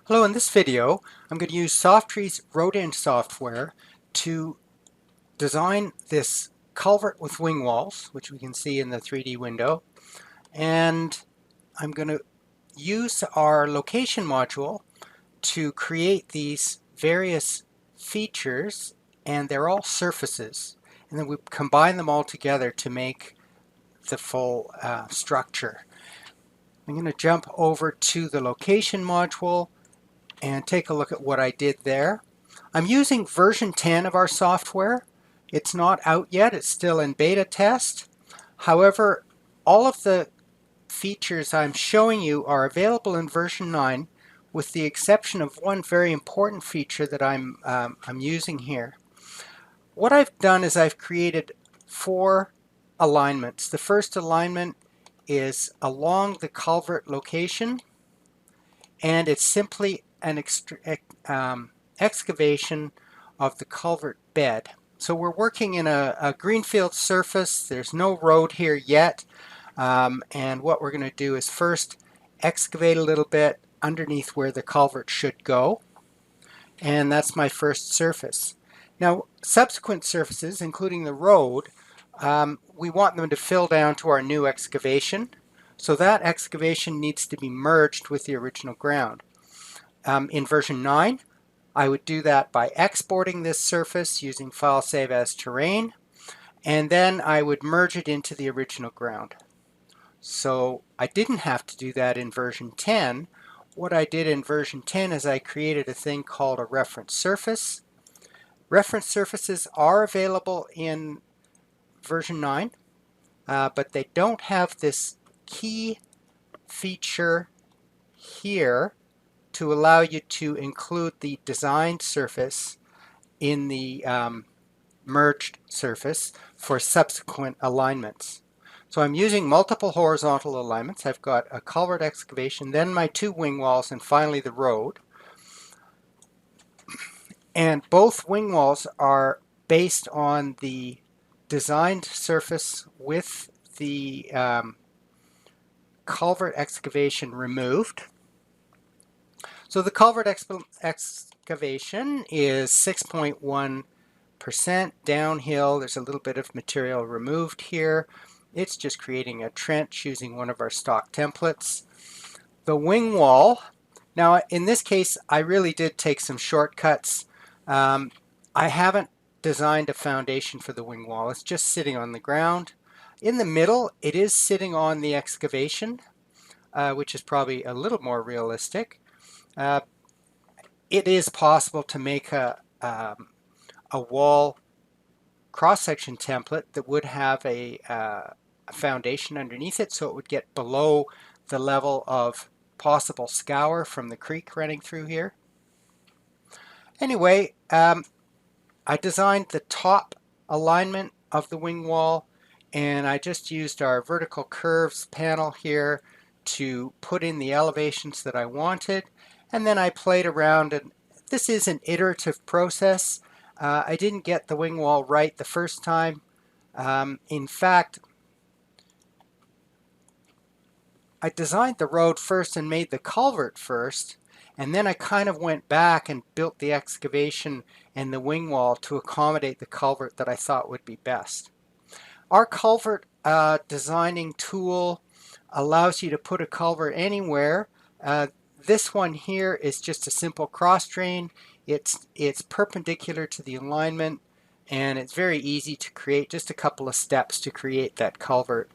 Hello, in this video I'm going to use Softtree's RoadEng software to design this culvert with wing walls, which we can see in the 3D window, and I'm going to use our location module to create these various features, and they're all surfaces, and then we combine them all together to make the full structure. I'm going to jump over to the location module and take a look at what I did there. I'm using version 10 of our software. It's not out yet, it's still in beta test. However, all of the features I'm showing you are available in version 9 with the exception of one very important feature that I'm using here. What I've done is I've created 4 alignments. The first alignment is along the culvert location, and it's simply an excavation of the culvert bed. So we're working in a greenfield surface. There's no road here yet, and what we're going to do is first excavate a little bit underneath where the culvert should go, and that's my first surface. Now subsequent surfaces, including the road, we want them to fill down to our new excavation, so that excavation needs to be merged with the original ground. In version 9, I would do that by exporting this surface using File Save as Terrain, and then I would merge it into the original ground. So I didn't have to do that in version 10. What I did in version 10 is I created a thing called a reference surface. Reference surfaces are available in version 9, but they don't have this key feature here to allow you to include the designed surface in the merged surface for subsequent alignments. So I'm using multiple horizontal alignments. I've got a culvert excavation, then my 2 wing walls, and finally the road. And both wing walls are based on the designed surface with the culvert excavation removed. So the culvert excavation is 6.1% downhill. There's a little bit of material removed here. It's just creating a trench using one of our stock templates. The wing wall, now in this case I really did take some shortcuts. I haven't designed a foundation for the wing wall. It's just sitting on the ground. In the middle it is sitting on the excavation, which is probably a little more realistic. It is possible to make a wall cross-section template that would have a foundation underneath it, so it would get below the level of possible scour from the creek running through here. Anyway, I designed the top alignment of the wing wall, and I just used our vertical curves panel here to put in the elevations that I wanted, and then I played around, and this is an iterative process. I didn't get the wing wall right the first time. In fact, I designed the road first and made the culvert first, and then I kind of went back and built the excavation and the wing wall to accommodate the culvert that I thought would be best. Our culvert designing tool allows you to put a culvert anywhere. This one here is just a simple cross drain. It's perpendicular to the alignment, and it's very easy to create, just a couple of steps to create that culvert.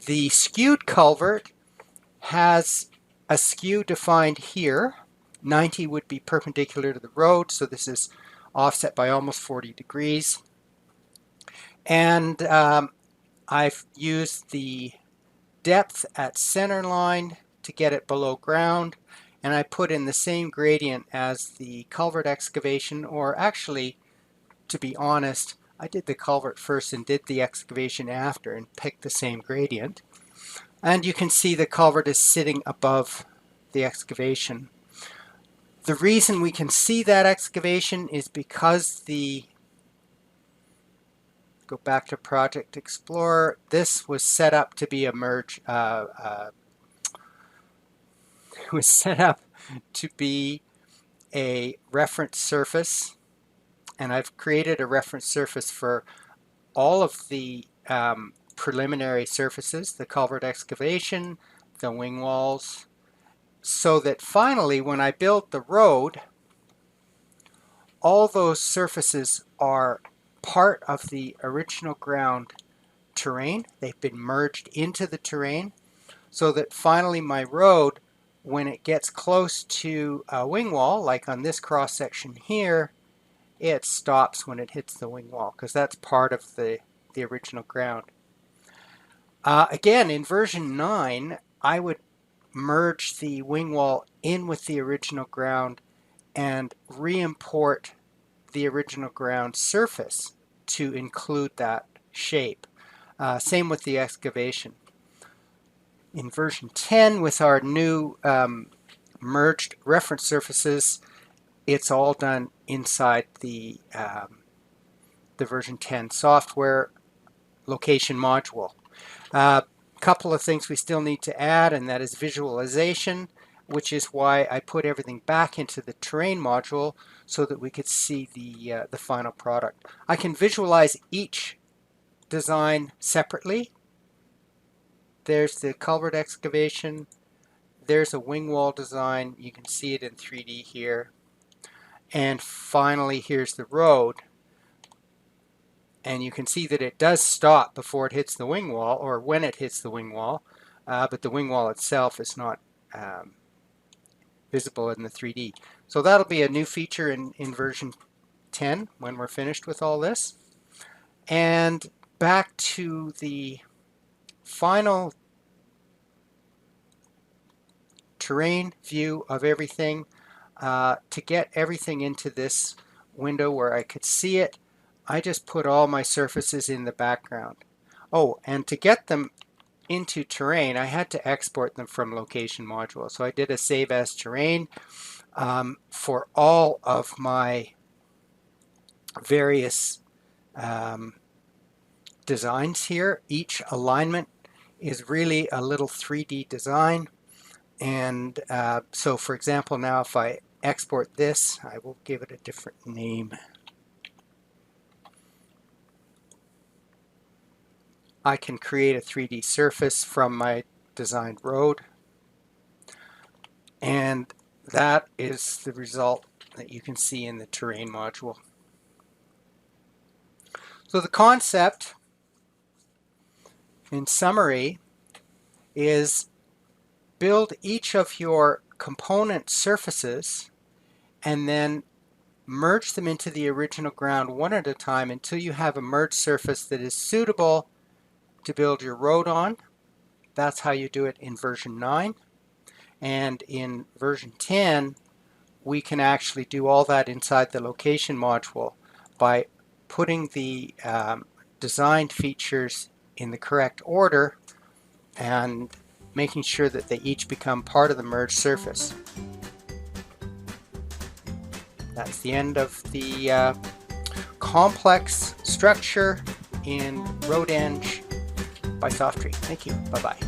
The skewed culvert has a skew defined here. 90 would be perpendicular to the road, so this is offset by almost 40 degrees. And I've used the depth at center line to get it below ground, and I put in the same gradient as the culvert excavation, or actually, to be honest, I did the culvert first and did the excavation after and picked the same gradient. And you can see the culvert is sitting above the excavation. The reason we can see that excavation is because go back to Project Explorer, this was set up to be a merge, it was set up to be a reference surface, and I've created a reference surface for all of the preliminary surfaces, the culvert excavation, the wing walls, so that finally when I build the road, all those surfaces are part of the original ground terrain. They've been merged into the terrain, so that finally my road, when it gets close to a wing wall, like on this cross section here, it stops when it hits the wing wall, because that's part of the original ground. Again, in version 9, I would merge the wing wall in with the original ground and re-import the original ground surface to include that shape. Same with the excavation. In version 10, with our new merged reference surfaces, it's all done inside the version 10 software location module. Couple of things we still need to add, and that is visualization, which is why I put everything back into the terrain module so that we could see the final product. I can visualize each design separately. There's the culvert excavation. There's a wing wall design. You can see it in 3D here. And finally, here's the road. And you can see that it does stop before it hits the wing wall, or when it hits the wing wall, but the wing wall itself is not visible in the 3D. So that'll be a new feature in version 10 when we're finished with all this. And back to the final terrain view of everything. To get everything into this window where I could see it, I just put all my surfaces in the background. Oh, and to get them into terrain, I had to export them from location module. So I did a save as terrain for all of my various designs here. Each alignment is really a little 3D design. And so for example, now if I export this, I will give it a different name. I can create a 3D surface from my designed road, and that is the result that you can see in the terrain module. So the concept, in summary, is build each of your component surfaces and then merge them into the original ground one at a time until you have a merged surface that is suitable to build your road on. That's how you do it in version 9. And in version 10, we can actually do all that inside the location module by putting the designed features in the correct order and making sure that they each become part of the merged surface. That's the end of the complex structure in RoadEng by Softtree. Thank you. Bye-bye.